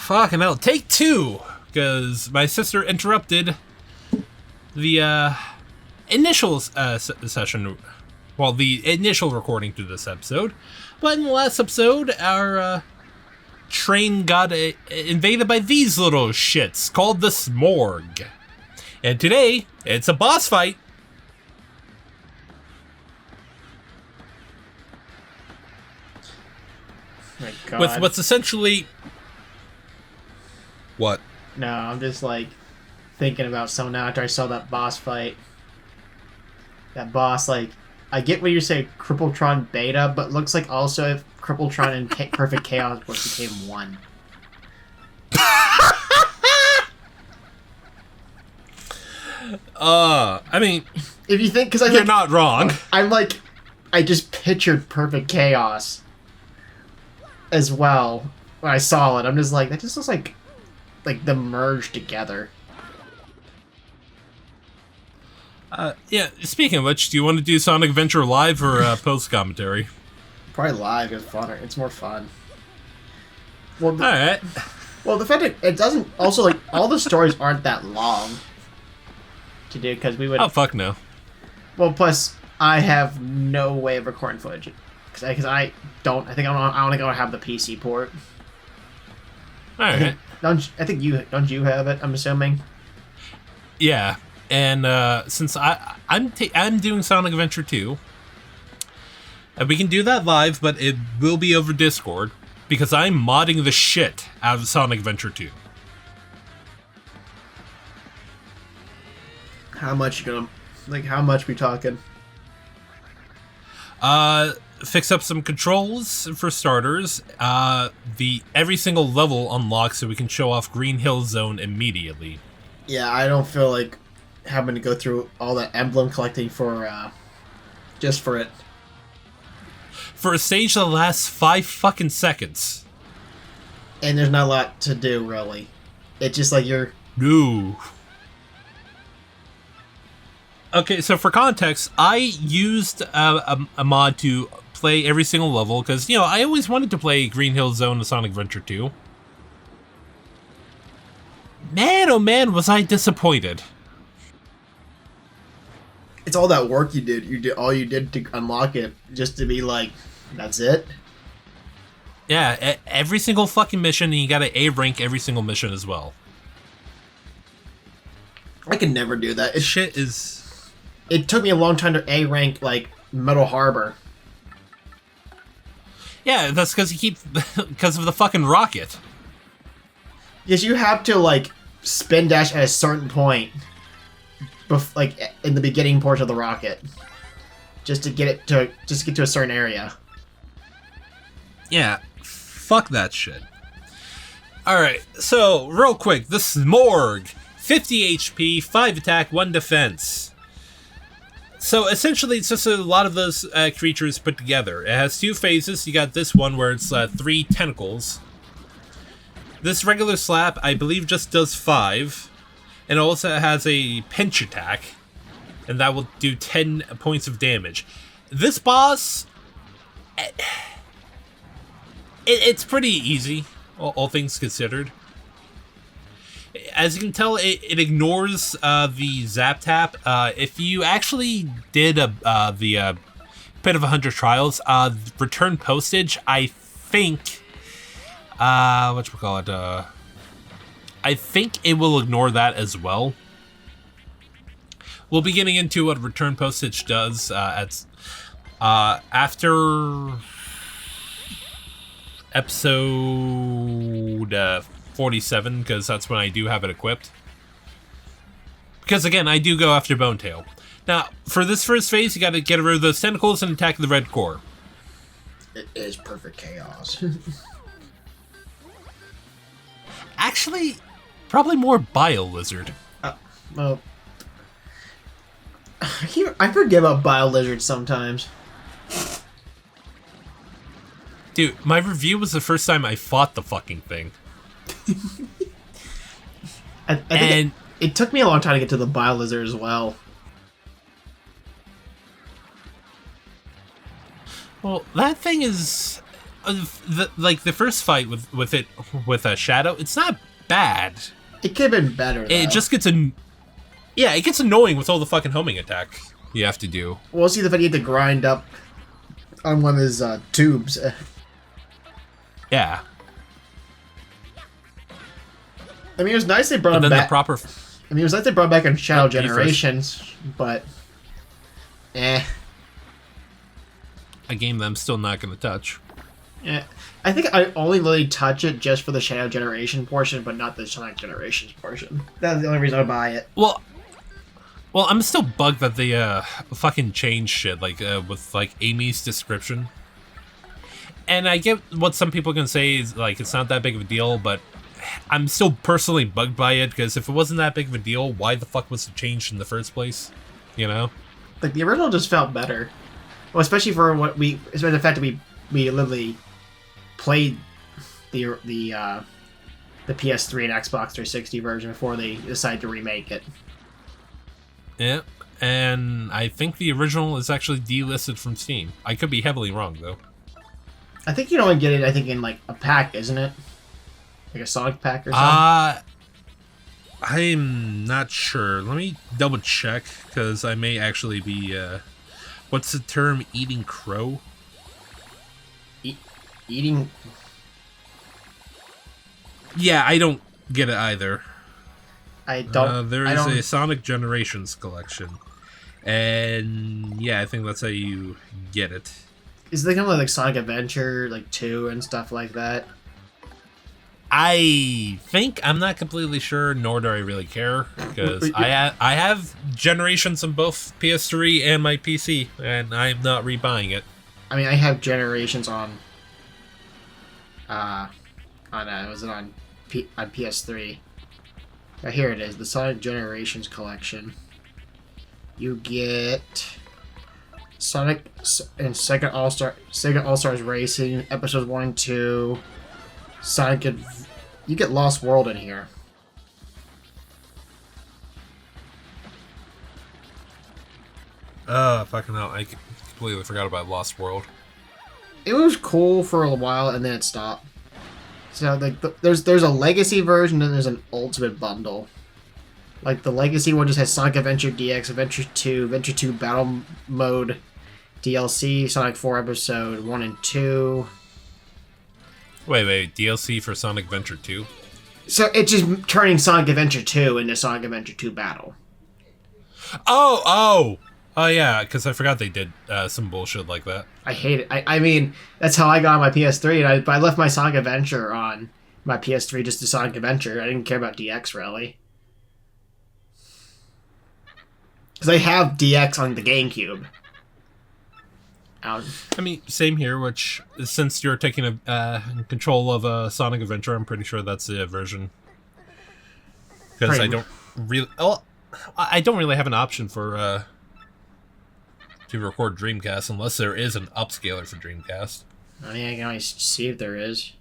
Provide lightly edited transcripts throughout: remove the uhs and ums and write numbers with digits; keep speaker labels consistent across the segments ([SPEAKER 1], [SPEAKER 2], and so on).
[SPEAKER 1] Fucking hell. Take two! Because my sister interrupted the initial session. Well, the initial recording to this episode. But in the last episode, our train got invaded by these little shits called the Smorg. And today, it's a boss fight.
[SPEAKER 2] My God.
[SPEAKER 1] With what's essentially... What?
[SPEAKER 2] No, I'm just like thinking about something now after I saw that boss fight. That boss, like, I get what you say, Crippletron Beta, but looks like also if Crippletron and Perfect Chaos became one.
[SPEAKER 1] I mean,
[SPEAKER 2] if you think, because
[SPEAKER 1] you're not wrong.
[SPEAKER 2] I'm like, I just pictured Perfect Chaos as well when I saw it. I'm just like, that just looks like them merged together.
[SPEAKER 1] Yeah, speaking of which, do you want to do Sonic Adventure live or post-commentary?
[SPEAKER 2] Probably live is funner. It's more fun. Well,
[SPEAKER 1] Alright.
[SPEAKER 2] Well, the fact that it doesn't... Also, like, all the stories aren't that long to do, because we would...
[SPEAKER 1] Oh, fuck no.
[SPEAKER 2] Well, plus, I have no way of recording footage. Because I don't... I think I only gonna have the PC port.
[SPEAKER 1] Alright.
[SPEAKER 2] I think you... Don't you have it, I'm assuming?
[SPEAKER 1] Yeah. And since I'm doing Sonic Adventure 2, and we can do that live, but it will be over Discord, because I'm modding the shit out of Sonic Adventure 2.
[SPEAKER 2] How much you gonna... Like, how much we talking?
[SPEAKER 1] Fix up some controls, for starters. Every single level unlocks so we can show off Green Hill Zone immediately.
[SPEAKER 2] Yeah, I don't feel like having to go through all that emblem collecting for, just for it.
[SPEAKER 1] For a stage that lasts 5 fucking seconds.
[SPEAKER 2] And there's not a lot to do, really. It's just like you're...
[SPEAKER 1] No. Okay, so for context, I used a mod to play every single level, because, you know, I always wanted to play Green Hill Zone and Sonic Adventure 2. Man, oh man, was I disappointed.
[SPEAKER 2] It's all that work you did. All you did to unlock it, just to be like, that's it?
[SPEAKER 1] Yeah, every single fucking mission, and you gotta A-rank every single mission as well.
[SPEAKER 2] I can never do that.
[SPEAKER 1] It
[SPEAKER 2] took me a long time to A-rank, like, Metal Harbor.
[SPEAKER 1] Yeah, that's because because of the fucking rocket.
[SPEAKER 2] Because you have to, like, spin dash at a certain point, like, in the beginning portion of the rocket, just to get to a certain area.
[SPEAKER 1] Yeah, fuck that shit. Alright, so, real quick, the Smorg. 50 HP, 5 attack, 1 defense. So, essentially, it's just a lot of those creatures put together. It has 2 phases. You got this one where it's 3 tentacles. This regular slap, I believe, just does 5. And also has a pinch attack. And that will do 10 points of damage. This boss... It's pretty easy, all things considered. As you can tell, it ignores the Zap Tap. If you actually did the Pit of 100 Trials, return postage, I think... whatchamacallit, I think it will ignore that as well. We'll be getting into what return postage does after episode 47, because that's when I do have it equipped. Because again, I do go after Bonetail. Now, for this first phase, you gotta get rid of those tentacles and attack the red core.
[SPEAKER 2] It is Perfect Chaos.
[SPEAKER 1] Actually, probably more Bio Lizard.
[SPEAKER 2] Well, I forget about Bio Lizard sometimes.
[SPEAKER 1] Dude, my review was the first time I fought the fucking thing.
[SPEAKER 2] I think it took me a long time to get to the Bio Lizard as well.
[SPEAKER 1] Well, that thing is... the first fight with a Shadow, it's not bad.
[SPEAKER 2] It could have been better, though.
[SPEAKER 1] It just gets it gets annoying with all the fucking homing attack you have to do.
[SPEAKER 2] We'll see the fact you have to grind up on one of his tubes.
[SPEAKER 1] Yeah.
[SPEAKER 2] I mean, it was nice they brought him back. I mean, it was nice they brought back in Shadow Generations, but
[SPEAKER 1] a game that I'm still not going to touch.
[SPEAKER 2] Yeah, I think I only really touch it just for the Shadow Generation portion, but not the Sonic Generations portion. That's the only reason I buy it.
[SPEAKER 1] Well, I'm still bugged that they fucking changed shit, like with like Amy's description. And I get what some people can say is like it's not that big of a deal, but I'm still personally bugged by it because if it wasn't that big of a deal, why the fuck was it changed in the first place? You know?
[SPEAKER 2] Like the original just felt better. Well, especially for especially the fact that we literally played the PS3 and Xbox 360 version before they decided to remake it.
[SPEAKER 1] Yeah, and I think the original is actually delisted from Steam. I could be heavily wrong though.
[SPEAKER 2] I think you can only get it, I think, in like a pack, isn't it? Like a Sonic pack or something?
[SPEAKER 1] I'm not sure. Let me double check, because I may actually be, what's the term? Eating crow?
[SPEAKER 2] Eating?
[SPEAKER 1] Yeah, I don't get it either.
[SPEAKER 2] I don't...
[SPEAKER 1] There is a Sonic Generations collection. And, yeah, I think that's how you get it.
[SPEAKER 2] Is it kind of like Sonic Adventure, like 2 and stuff like that?
[SPEAKER 1] I think, I'm not completely sure, nor do I really care, because I have Generations on both PS3 and my PC, and I'm not rebuying it.
[SPEAKER 2] I mean, I have Generations on was it on PS3? Here it is, the Sonic Generations collection. You get Sonic and Sega All-Stars Racing, episodes 1 and 2. Sonic, you get Lost World in here.
[SPEAKER 1] Fucking hell, I completely forgot about Lost World.
[SPEAKER 2] It was cool for a while, and then it stopped. So, like, there's a Legacy version, and there's an Ultimate bundle. Like, the Legacy one just has Sonic Adventure DX, Adventure 2 Battle Mode DLC, Sonic 4 Episode 1 and 2.
[SPEAKER 1] Wait, DLC for Sonic Adventure 2?
[SPEAKER 2] So it's just turning Sonic Adventure 2 into Sonic Adventure 2 Battle.
[SPEAKER 1] Oh, yeah, because I forgot they did some bullshit like that.
[SPEAKER 2] I hate it. I mean, that's how I got on my PS3, and I left my Sonic Adventure on my PS3 just to Sonic Adventure. I didn't care about DX, really. Because I have DX on the GameCube.
[SPEAKER 1] I mean, same here, which, since you're taking control of a Sonic Adventure, I'm pretty sure that's the version. Because I don't really have an option for to record Dreamcast unless there is an upscaler for Dreamcast.
[SPEAKER 2] I mean, I can always see if there is.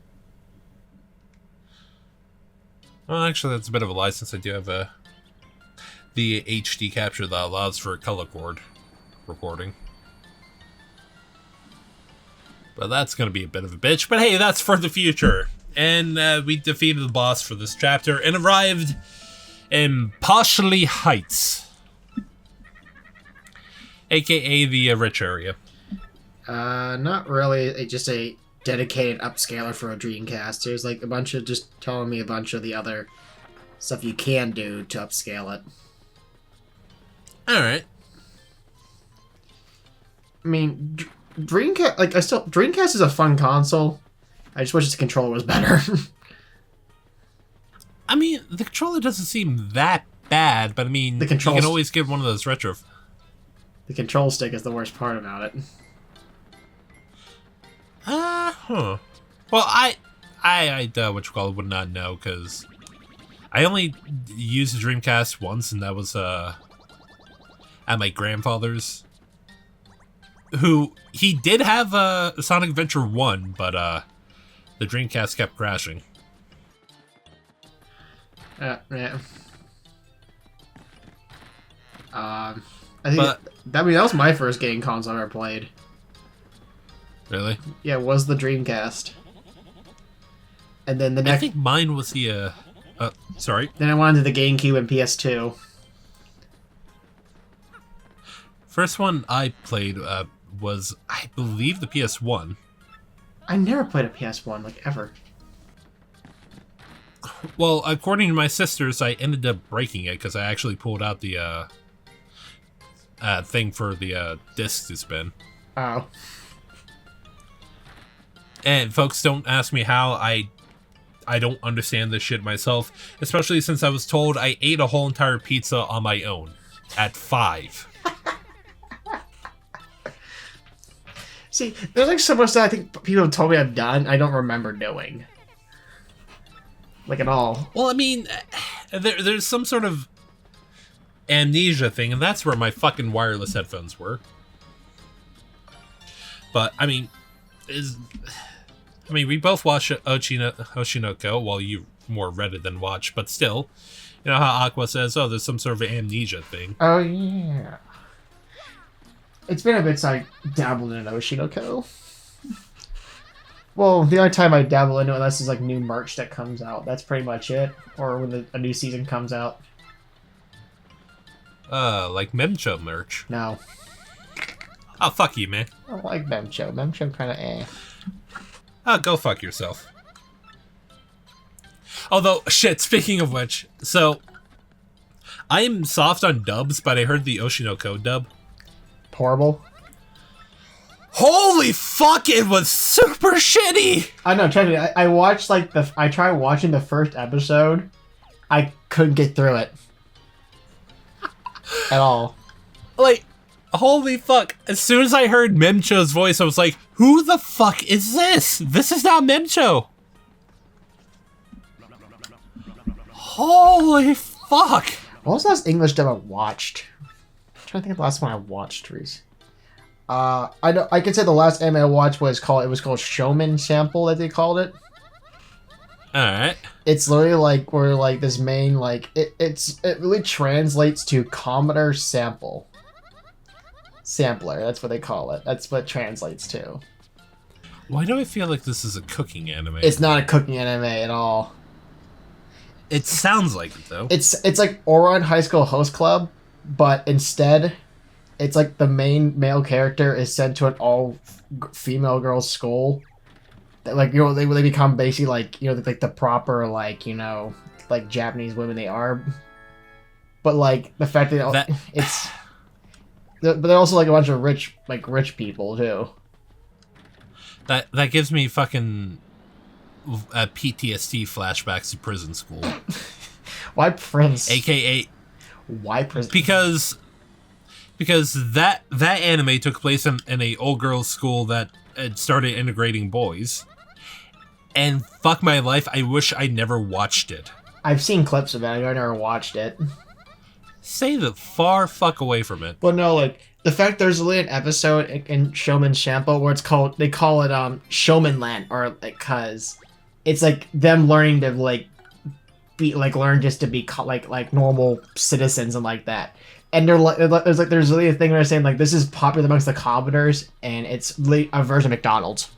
[SPEAKER 1] Well, actually, that's a bit of a lie since I do have the HD capture that allows for color chord recording. But that's going to be a bit of a bitch. But hey, that's for the future. And we defeated the boss for this chapter and arrived in Poshley Heights. A.K.A. the rich area.
[SPEAKER 2] Not really. It's just a dedicated upscaler for a Dreamcast. There's like a bunch of, just telling me a bunch of the other stuff you can do to upscale it.
[SPEAKER 1] Alright.
[SPEAKER 2] I mean... Dreamcast, Dreamcast is a fun console. I just wish its controller was better.
[SPEAKER 1] I mean, the controller doesn't seem that bad, but I mean, you can always get one of those retro.
[SPEAKER 2] The control stick is the worst part about it.
[SPEAKER 1] Well, I would not know, because I only used the Dreamcast once, and that was, at my grandfather's. Who, he did have Sonic Adventure 1, but the Dreamcast kept crashing.
[SPEAKER 2] Yeah. I think that was my first game console I ever played.
[SPEAKER 1] Really?
[SPEAKER 2] Yeah, it was the Dreamcast. And then the
[SPEAKER 1] I
[SPEAKER 2] next...
[SPEAKER 1] think mine was the, sorry.
[SPEAKER 2] Then I went into the GameCube and PS2.
[SPEAKER 1] First one I played, was, I believe, the PS1.
[SPEAKER 2] I never played a PS1, like, ever.
[SPEAKER 1] Well, according to my sisters, I ended up breaking it because I actually pulled out the, thing for the, disc to spin.
[SPEAKER 2] Oh.
[SPEAKER 1] And folks, don't ask me how. I don't understand this shit myself, especially since I was told I ate a whole entire pizza on my own at 5.
[SPEAKER 2] See, there's like so much that I think people have told me I've done I don't remember doing. Like, at all.
[SPEAKER 1] Well, I mean, there's some sort of amnesia thing, and that's where my fucking wireless headphones were. But, I mean, we both watched Oshinoko, while you more read it than watched, but still, you know how Aqua says, oh, there's some sort of amnesia thing.
[SPEAKER 2] Oh, yeah. It's been a bit since I dabbled in Oshinoko. Well, the only time I dabble into it, unless there's like new merch that comes out, that's pretty much it. Or when a new season comes out.
[SPEAKER 1] Like Memcho merch.
[SPEAKER 2] No.
[SPEAKER 1] Oh, fuck you, man.
[SPEAKER 2] I don't like Memcho. Memcho kind of eh.
[SPEAKER 1] Oh, go fuck yourself. Although, shit, speaking of which, so, I'm soft on dubs, but I heard the Oshinoko dub.
[SPEAKER 2] Horrible.
[SPEAKER 1] Holy fuck, it was super shitty!
[SPEAKER 2] I know, trust me, I watched like I tried watching the first episode. I couldn't get through it. At all.
[SPEAKER 1] Like, holy fuck. As soon as I heard Memcho's voice, I was like, who the fuck is this? This is not Memcho. Holy fuck.
[SPEAKER 2] What was the last English dub I watched? I'm trying to think of the last one I watched, Reese. I know I can say the last anime I watched was called Showman Sample, that they called it.
[SPEAKER 1] Alright.
[SPEAKER 2] It's literally like where like this main like it really translates to Commodore Sample. Sampler, that's what they call it. That's what it translates to.
[SPEAKER 1] Why do I feel like this is a cooking anime?
[SPEAKER 2] It's not a cooking anime at all.
[SPEAKER 1] It sounds like it, though.
[SPEAKER 2] It's like Ouran High School Host Club, but instead, it's like the main male character is sent to an all-female girls' school. That, like, you know, they become basically like, you know, like the proper, like, you know, like Japanese women they are. But like the fact that it's, but they're also like a bunch of rich people too.
[SPEAKER 1] That gives me fucking PTSD flashbacks to prison school.
[SPEAKER 2] Why Prince?
[SPEAKER 1] AKA
[SPEAKER 2] why prison?
[SPEAKER 1] Because that anime took place in a old girls' school that had started integrating boys. And fuck my life, I wish I never watched it.
[SPEAKER 2] I've seen clips of it, I never watched it.
[SPEAKER 1] Stay the far fuck away from it.
[SPEAKER 2] Well, no, like, the fact there's really an episode in Showman Shampoo where they call it Showman Land, or like, cause it's like them learning to like learn just to be like normal citizens and like that. And there's really a thing where they're saying like this is popular amongst the Commodores and it's really a version of McDonald's.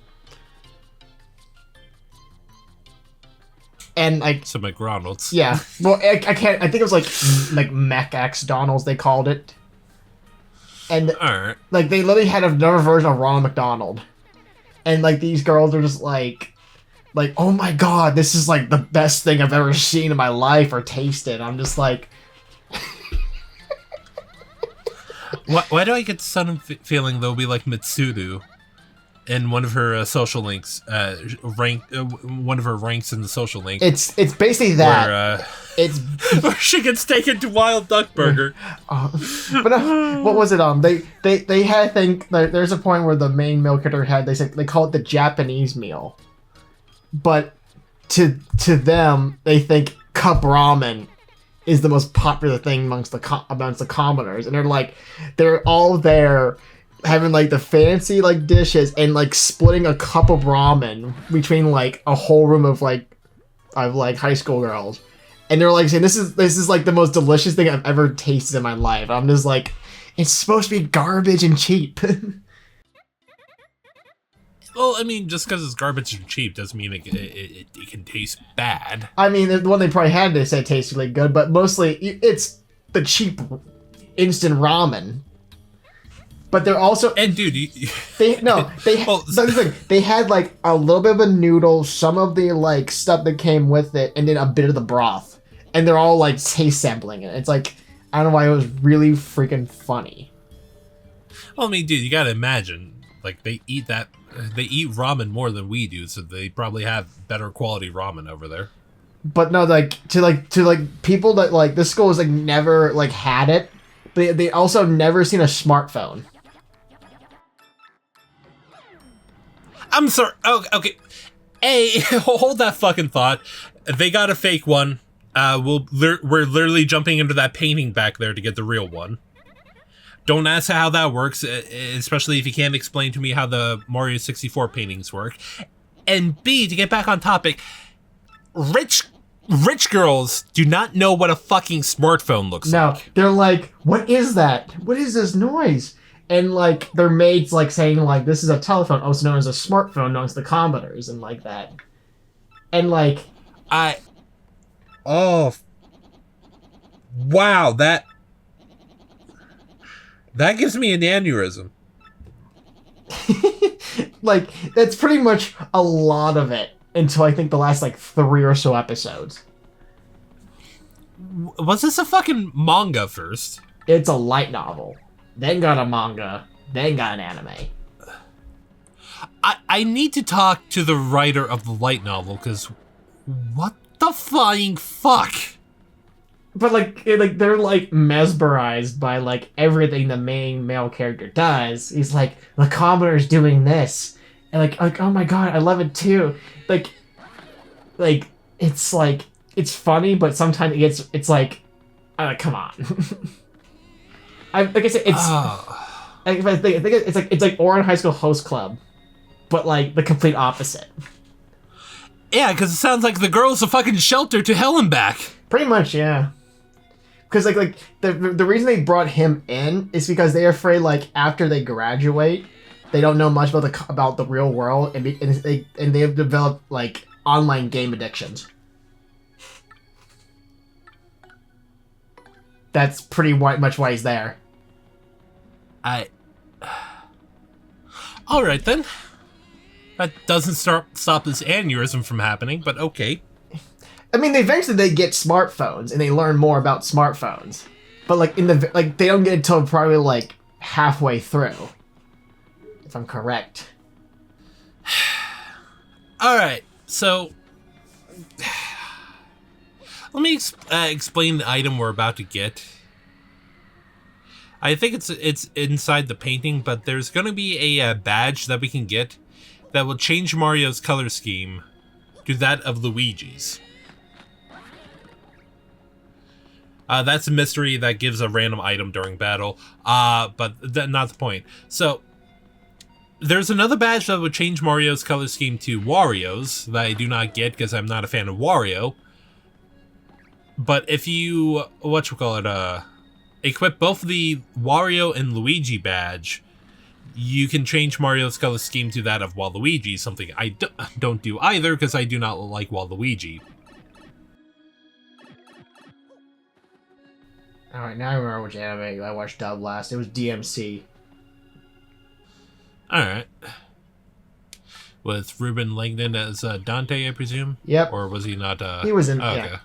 [SPEAKER 2] And like
[SPEAKER 1] so McDonald's.
[SPEAKER 2] Yeah. Well, I can't. I think it was like Mac Donald's they called it. And like they literally had another version of Ronald McDonald, and like these girls are just like, oh my god, this is like the best thing I've ever seen in my life or tasted. I'm just like,
[SPEAKER 1] why do I get the sudden feeling they'll be like Mitsuru in one of her social links, one of her ranks in the social link.
[SPEAKER 2] It's basically that.
[SPEAKER 1] Where she gets taken to Wild Duck Burger.
[SPEAKER 2] What was it? They had, I think, there's a point where the main meal character had, they call it the Japanese meal, but to them they think cup ramen is the most popular thing amongst the commoners, and they're all there having like the fancy like dishes and like splitting a cup of ramen between like a whole room of high school girls, and they're like saying this is like the most delicious thing I've ever tasted in my life. I'm just like, it's supposed to be garbage and cheap.
[SPEAKER 1] Well, I mean, just because it's garbage and cheap doesn't mean it can taste bad.
[SPEAKER 2] I mean, the one they probably had, they said tasted really good, but mostly it's the cheap instant ramen. But they're also
[SPEAKER 1] And dude,
[SPEAKER 2] they well, they had like a little bit of a noodle, some of the like stuff that came with it, and then a bit of the broth, and they're all like taste sampling it. It's like I don't know why it was really freaking funny.
[SPEAKER 1] well, I mean, dude, you gotta imagine, like they eat ramen more than we do, so they probably have better quality ramen over there.
[SPEAKER 2] But no, to people that like this school has like never like had it. They also never seen a smartphone.
[SPEAKER 1] I'm sorry. Oh, okay. A, hold that fucking thought. They got a fake one. We're literally jumping into that painting back there to get the real one. Don't ask how that works, especially if you can't explain to me how the Mario 64 paintings work. And B, to get back on topic, rich girls do not know what a fucking smartphone looks like.
[SPEAKER 2] No, they're like, what is that? What is this noise? And like their mates like saying like this is a telephone, also known as a smartphone, known as the Commodores, and like that. And like
[SPEAKER 1] wow, that gives me an aneurysm.
[SPEAKER 2] like that's pretty much a lot of it until I think the last like 3 or so episodes.
[SPEAKER 1] Was this a fucking manga first?
[SPEAKER 2] It's a light novel. Then got a manga, then got an anime.
[SPEAKER 1] I need to talk to the writer of the light novel, because what the flying fuck?
[SPEAKER 2] But like they're like mesmerized by like everything the main male character does. He's like, the Commodore's doing this. And like oh my god, I love it too. Like it's funny, but sometimes it's like come on. Like I said, I think it's like Ouran High School Host Club, but like the complete opposite.
[SPEAKER 1] Yeah, because it sounds like the girl's a fucking shelter to hell and back.
[SPEAKER 2] Pretty much, yeah. Because like the reason they brought him in is because they're afraid like after they graduate, they don't know much about the real world, and they have developed like online game addictions. That's pretty much why he's there.
[SPEAKER 1] Alright then. That doesn't stop this aneurysm from happening, but okay.
[SPEAKER 2] I mean, eventually they get smartphones and they learn more about smartphones, but like they don't get it until probably like halfway through, if I'm correct.
[SPEAKER 1] Alright, so let me explain the item we're about to get. I think it's inside the painting, but there's going to be a badge that we can get that will change Mario's color scheme to that of Luigi's. That's a mystery that gives a random item during battle, but not the point. So, there's another badge that would change Mario's color scheme to Wario's that I do not get because I'm not a fan of Wario. But if you, equip both the Wario and Luigi badge, you can change Mario's color scheme to that of Waluigi, something I don't do either because I do not like Waluigi.
[SPEAKER 2] Alright, now I remember which anime I watched dubbed last. It was DMC.
[SPEAKER 1] Alright. With Ruben Langdon as Dante, I presume?
[SPEAKER 2] Yep.
[SPEAKER 1] Or was he not?
[SPEAKER 2] He was in.
[SPEAKER 1] Okay.
[SPEAKER 2] Yeah.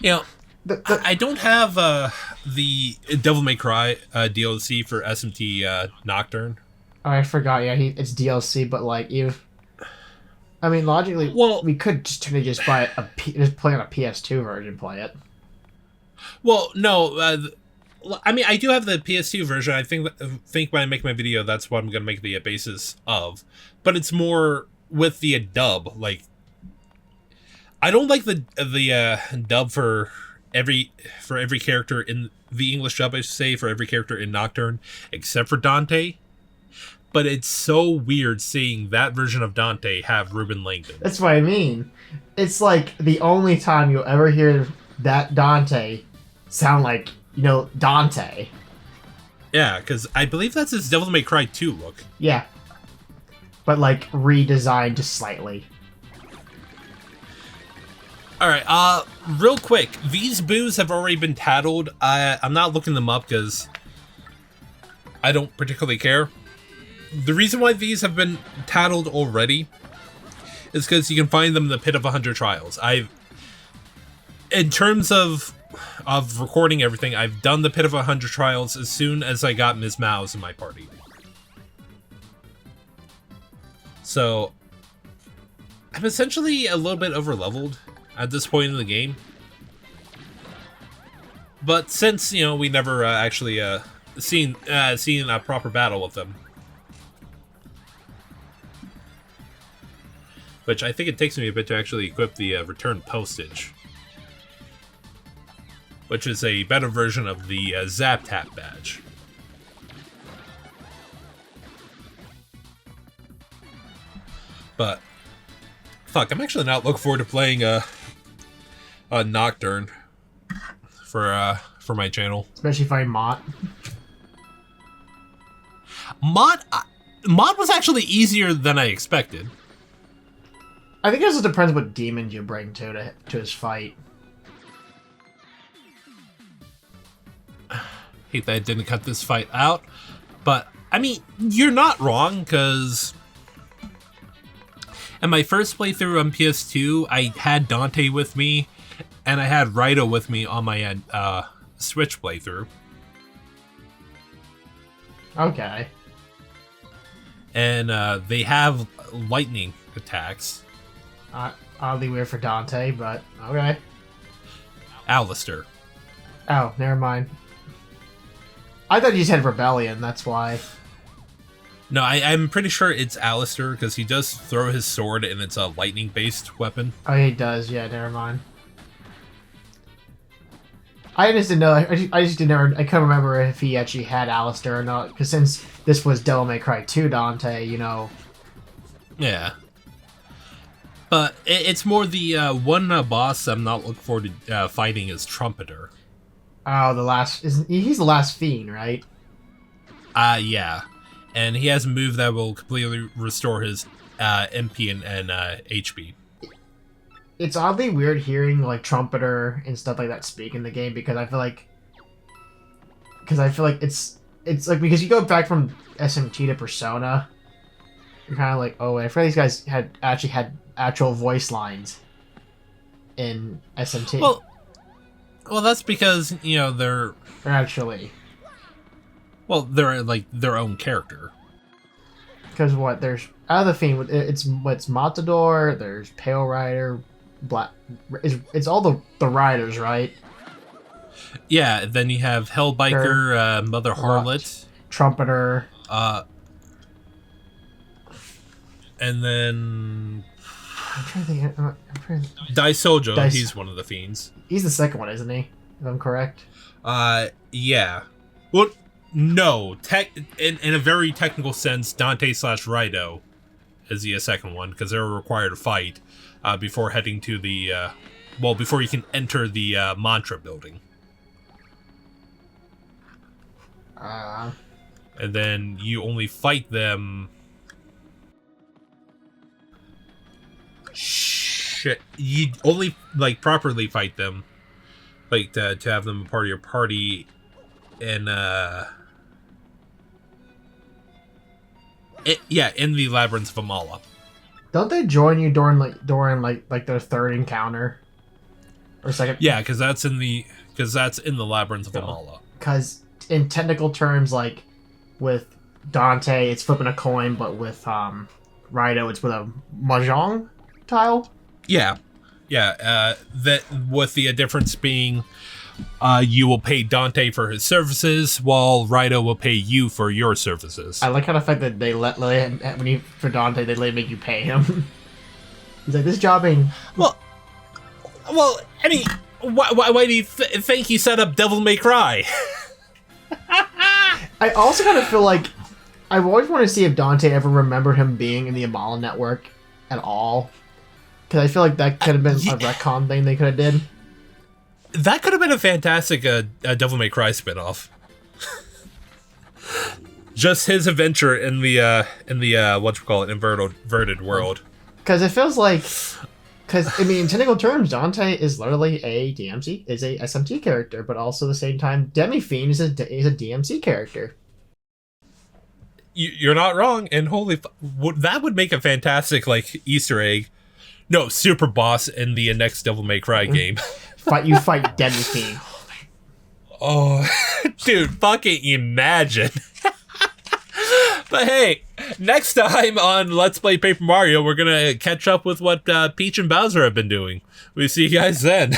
[SPEAKER 1] You know, I don't have the Devil May Cry DLC for SMT Nocturne.
[SPEAKER 2] Oh, I forgot. Yeah, it's DLC, but like I mean, logically,
[SPEAKER 1] well,
[SPEAKER 2] we could just buy just play on a PS2 version, play it.
[SPEAKER 1] Well, no. I mean, I do have the PS2 version. I think when I make my video, that's what I'm gonna make the basis of. But it's more with the dub. Like, I don't like the dub for every character in the English dub. I should say for every character in Nocturne, except for Dante. But it's so weird seeing that version of Dante have Ruben Langdon.
[SPEAKER 2] That's what I mean. It's like the only time you'll ever hear that Dante sound like, Dante.
[SPEAKER 1] Yeah, because I believe that's his Devil May Cry 2 look.
[SPEAKER 2] Yeah. But, like, redesigned just slightly.
[SPEAKER 1] Alright, real quick, these boos have already been tattled. I'm not looking them up because I don't particularly care. The reason why these have been tattled already is because you can find them in the Pit of 100 Trials. In terms of recording everything, I've done the Pit of 100 Trials as soon as I got Ms. Mouse in my party. So, I'm essentially a little bit over-leveled at this point in the game. But since, you know, we never actually seen a proper battle with them. Which I think it takes me a bit to actually equip the return postage. Which is a better version of the Zap Tap badge. But, fuck, I'm actually not looking forward to playing a Nocturne for my channel.
[SPEAKER 2] Especially if I Mott.
[SPEAKER 1] Mod was actually easier than I expected.
[SPEAKER 2] I think it also depends what demons you bring to his fight.
[SPEAKER 1] Hate that I didn't cut this fight out, but I mean, you're not wrong, because in my first playthrough on PS2, I had Dante with me, and I had Raito with me on my Switch playthrough.
[SPEAKER 2] Okay.
[SPEAKER 1] And they have lightning attacks.
[SPEAKER 2] Oddly weird for Dante, but okay.
[SPEAKER 1] Alistair.
[SPEAKER 2] Oh, never mind. I thought you just had Rebellion, that's why.
[SPEAKER 1] No, I'm pretty sure it's Alistair, because he does throw his sword and it's a lightning-based weapon.
[SPEAKER 2] Oh, he does, yeah, never mind. I just didn't know, I couldn't remember if he actually had Alistair or not, because since this was Devil May Cry 2 Dante, you know.
[SPEAKER 1] Yeah. But it's more the one boss I'm not looking forward to fighting is Trumpeter.
[SPEAKER 2] Oh, he's the last fiend, right?
[SPEAKER 1] Yeah. And he has a move that will completely restore his MP and HP.
[SPEAKER 2] It's oddly weird hearing like Trumpeter and stuff like that speak in the game because I feel like it's like because you go back from SMT to Persona, you're kind of like, oh, I feel like these guys had actual voice lines in SMT.
[SPEAKER 1] Well, that's because, you know, they're
[SPEAKER 2] actually.
[SPEAKER 1] Well, they're like their own character.
[SPEAKER 2] Because what? There's out of the Fiend. It's Matador. There's Pale Rider, Black. It's all the riders, right?
[SPEAKER 1] Yeah. Then you have Hellbiker, Mother Harlot,
[SPEAKER 2] Trumpeter.
[SPEAKER 1] And then
[SPEAKER 2] I'm trying to think.
[SPEAKER 1] Daisojo. He's one of the fiends.
[SPEAKER 2] He's the second one, isn't he? If I'm correct.
[SPEAKER 1] Yeah. Well, no. In a very technical sense, Dante / Raito is the second one because they're required to fight before heading to the before you can enter the mantra building. And then you only fight them. Shit, you only like properly fight them, like to have them a part of your party, and in the Labyrinth of Amala.
[SPEAKER 2] Don't they join you during their third encounter or second?
[SPEAKER 1] Yeah, because that's in the Labyrinth of Amala.
[SPEAKER 2] Because in technical terms, like with Dante, it's flipping a coin, but with Raito, it's with a mahjong tile.
[SPEAKER 1] Yeah. That with the difference being, you will pay Dante for his services, while Raito will pay you for your services.
[SPEAKER 2] I like how the fact that they let him, for Dante, they make you pay him. He's like, this job ain't.
[SPEAKER 1] Well, I mean, why do you think he set up Devil May Cry?
[SPEAKER 2] I also kind of feel like I've always wanted to see if Dante ever remembered him being in the Amala network at all. Because I feel like that could have been a retcon thing they could have did.
[SPEAKER 1] That could have been a fantastic Devil May Cry spinoff. Just his adventure in the inverted world.
[SPEAKER 2] Because it feels like, I mean, in technical terms, Dante is literally a DMC, is a SMT character, but also at the same time, Demi-Fiend is a DMC character.
[SPEAKER 1] You're not wrong, and that would make a fantastic like Easter egg. No, super boss in the next Devil May Cry game.
[SPEAKER 2] Fight Demi-Fiend.
[SPEAKER 1] Oh, dude, fucking imagine. But hey, next time on Let's Play Paper Mario, we're gonna catch up with what Peach and Bowser have been doing. We see you guys then.